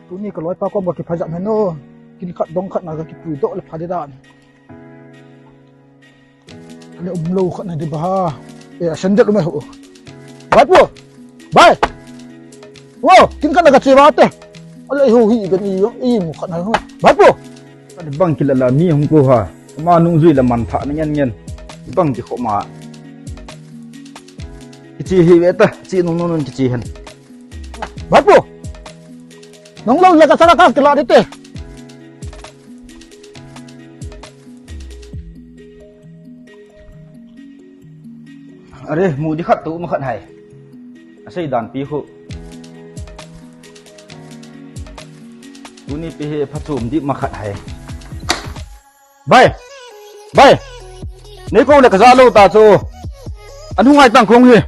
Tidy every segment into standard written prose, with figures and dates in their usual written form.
tu ni kalau apa kau buat kepajak meno kin kat dong kat naga kipui dok le phadidan ale umlo kat na de bah ya sendet lumai ho bat bo bai wo kin kat naga cewa te ale ho hi gan i mu kat na ho bat bo ada bang kilala mi hong ko ha ma nung zui la man tha na nyen bang ki khoma kichi hi weta chi nung nun kichi han bat bo nong lo la ka sara ka kila de te are mu di khat tu ma khat hai asai dan pi khu uni pi he phachum di ma khat hai bai bai nei ko le ka za lo ta chu anu ngai tang khong hi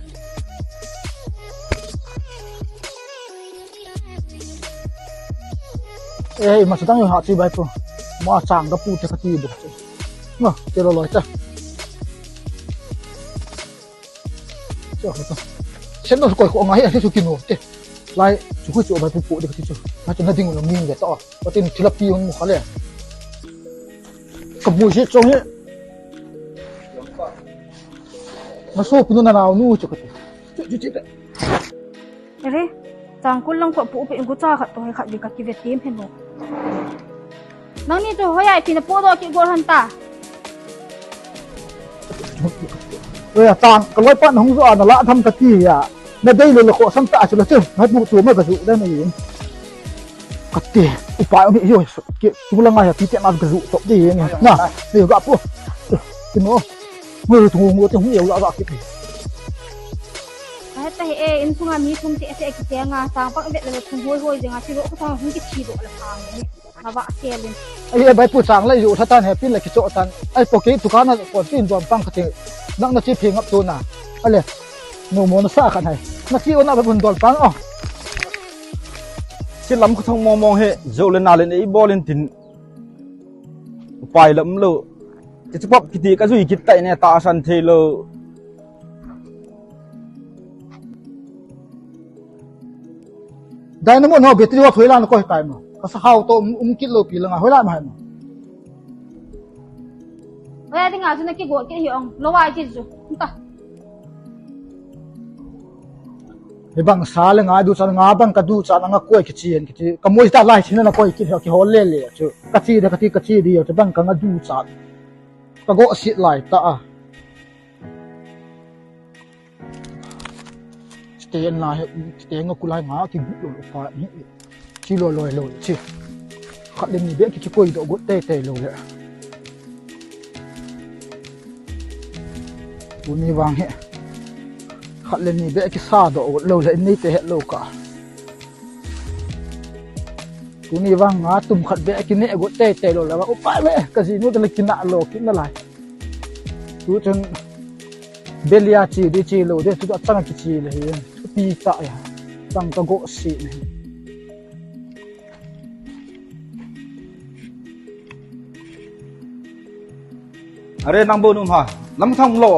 eh masudang yo ha chi bai po ma chang ga pu te ka ti bu ma te lo loi ta cho to sen no ko ko ngai a su kinu te lai chu ku chu bai pu pu de ka ti chu ma chu na ding lo ming de to pa tin thilapi hong mu khale ka bu shi chong he ma so pinu na naw nu chu ka chu chu te Ere, chang kul lang ko pu pe ngu cha khat to hai khat bi ka ki ve tim hen no. Nang ni to hoya ti na po do ki gor han ta. ơi tang cái lối pan hong zo na la tham ka ti ya na dei lo ko sam ta chu la chu na bu tu ma ka zu da ni ka ti upai ni yo ki tu la nga ya ti te na ka zu to di ni na ni ga pu ti no mơ tu ngo te hong yo la ga ki Ka ta he e in sunga mi thum ti se ki te nga sang pak ve le thum hoi hoi jenga si ro ko thang hung ki chi do la phang ni. Ma ba selin. ai bai pu chang lai yu tha tan he pin la ki cho tan ai po ke tu ka na ko tin dom pang ka ti nang na chi phing up tu na ale no mo na sa khan hai na chi ona ba bun dol pang oh si lam ko thong mong he zo le na le nei bolin tin pai lam lo ti chpop ki ti ka zui ki tai ne ta san the lo dai na mo no betri wa phoi la na ko tai mo ka sa hau to kit lo pi la nga hoi la ma hai mo Hoya ding a su na ki go ki hi ong lo wai chi zu. Ta. he bang sa le nga du sa nga bang ka du sa nga koi ki chien ki ka moi ta lai chin na koi ki hol le le chu ka chi da ka chi di yo te bang ka nga du sa ka go sit lai ta a stay na he stay nga kulai nga ki bu lo pa ni chi lo lo chi khat le ni be ki koi do go te lo le ni wang he khat le ni be ki sa do lo le ni te he lo ka ni wang nga tum khat be ki ne go te lo la o pa me ka ji nu de ki na lo ki na lai tu chen belia chi di chi lo de tu chang ki chi le he pi ta ya tang ka go si ne are nang bo num ha lam thong lo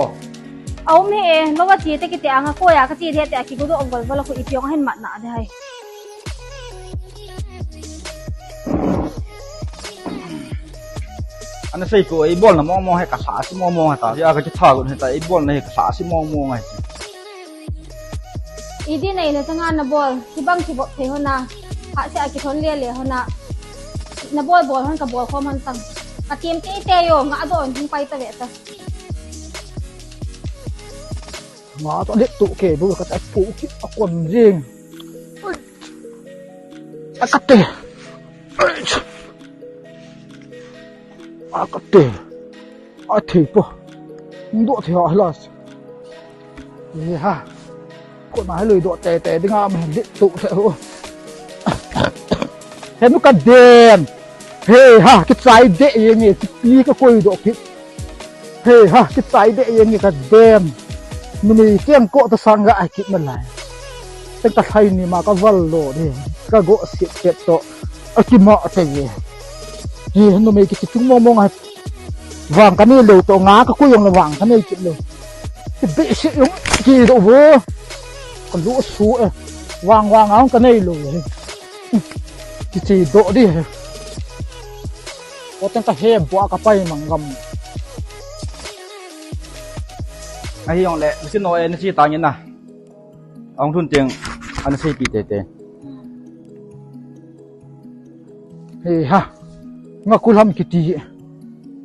Au me e lo wa chi te ki te anga ko ya ka chi the te ki go do ong gol bala ko ipiong hen mat na de hai. ana sei ko ai bol na mong he ka sa si mong ta ya ka chi tha ko he ta ai bol na he ka sa si mong ai Idi nei na tanga na bol ki bang ki bo the hona ha se a ki thon le hona na bol hon ka bol khom han tang ka tim ti te yo nga don hung pai ta ve ta nga to le tu ke bu ka ta pu ki a kon jing a ka te a ka te a the po ndo the ha las ni ha ko na lui do te dinga me le tu se ho he nu ka dem he ha ki sai de yeng ni pi ka koi do ki he ha ki sai de yeng ni ka dem mini kiang ko ta sanga ai ki man lai ta ka thai ni ma ka wal lo ni ka go si ke to a ki ma te ye ni no me ki chung mo mo ngai wang ka ni lo to nga ka ku yong la wang ka ni ki lo ti be si yong ki do wo ka lu su wang ang ka nei lo chỉ độ đi có tên ta hem bỏ cả bay mà ngầm ai ông lệ xin nói anh xin tao nhỉ na ông thun tiếng anh xin bị tệ tệ hey ha ngã cú làm cái gì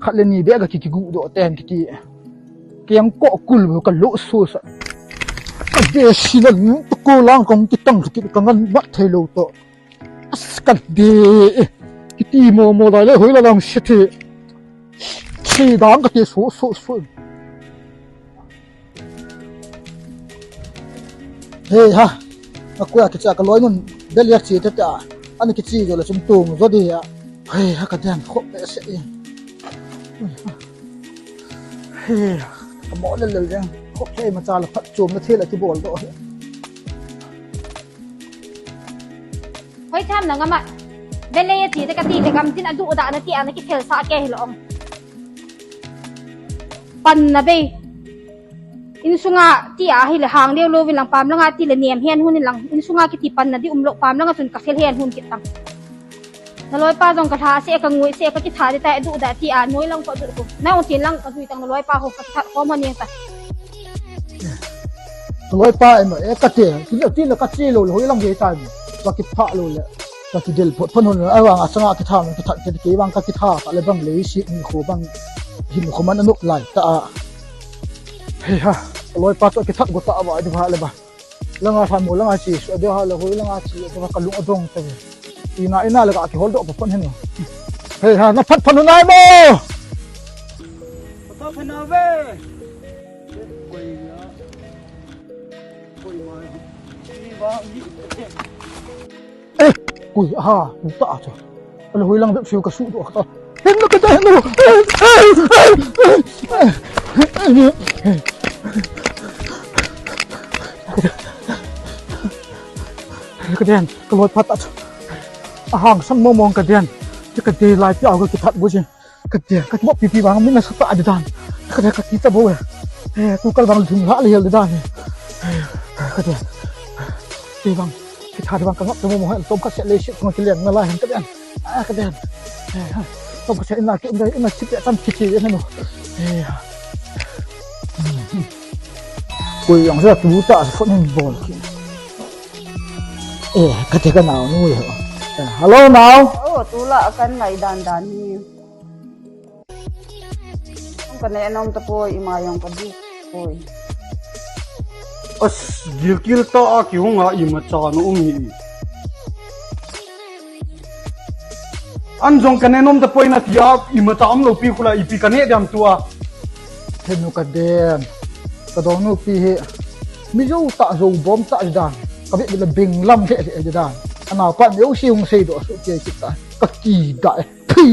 khát lên nhỉ bé cái gu độ tên cái gì cái em cọ cul với cái lỗ xô sợ cái gì xin là cô lang công cái tăng cái ngân bắt thay lâu to cái gì cái gì mò lại lấy hối là làm shit thì đáng cái số hey ha aku ya kita kalau ini beliak sih itu ya ane kita jual cuntung jadi ya hey ha kadang kok biasa ya hey kamu lelel yang kok kayak macam lah cuma nanti lagi bol doh เฮ้ยท่านนะงั้นมาเดเลยทีแต่กะตีแต่กำจินอดุดานะที่อันนี้กิเทลซาแกหิลองปันนะเบอินสุงาที่อาหิลหางเดียวโลวิลังปามแล้วงาที่ละเนียมเฮียนหุ่นนี่ลังอินสุงากิติปันนะที่โลปามแล้วงาสุนกักเฮียนหุ่นกิตังนลอยป้าจงกระทาเสียกังงวยเสียกักิทาแต่อดุดาที่อาน้อยลังก็ดุกูน่าองจีนลังก็ดุตังนลอยป้าหกกระทาข้อมันยังแต่ร้อยป้าไอ้หมอกัดเจที่เรากัดเจโลหอยลังเฮตันว่ากิพะโลเลยว่ากิเดลพนหุ่นไอ้วางอาสนะกิทามันกิทัดกิวางกักิทาอะไรบางเลยสิมีโคบางหินโคมันอนุไหลตาเฮ้ยฮะร้อยป้าตัวกิทัดกูตาบ่ไอ้ที่พะเลยบ้าลังอาทำหมดลังอาชีสเดี๋ยวฮะเลยหอยลังอาชีตัวกัลุงอดงตัวอีน่าเลยก็อากิฮอลดอกพนเห็นมั้ยเฮ้ยฮะนับพนหุ่นไอ้โมต้องพนาเว้เอ๊ะกุยฮ่าดูตาจ้ะอะไรหอยลังแบบฟิวกระสุนตัวเขาเห็นแล้วก็จะเห็นแล้วกระเด็นกระโดดพัดตัดห่างสัมมองกระเด็นจะกระเด็นลายที่เอาก็กิทัดบุญกระเด็นกระบอกปีบางไม่น่าสตาร์ดานกระเด็นกระติตะโบยกูกระบังถึงละเลยเลยด้านกระเด็นปีบางกิทัดบางกระบอกตัวมองให้ต้มกระเสเลยชิบของกิเลนมาลายเห็นกระเด็นกระเด็นต้มกระเสอินนาเก็บได้อินนาชิบจะตั้งคิดจีนั่นหนูกูยังจะรู้ตาฝนบอลกระเทกันหนาวนู่นเหรอฮัลโหลหนาวtula akan ngai dan ni ang kanay anom ta po imayong kadu poy as gilkil ta aki hunga ima chano umi anjong kanenom ta poina tia ima tam lo pi khula ipi kane dam tua henu kadem kadong nu pi he mi zo ta zo bom ta dan kabe bila bing lam he dan ana pa meu siung sei do so ke kita ka ki dai pi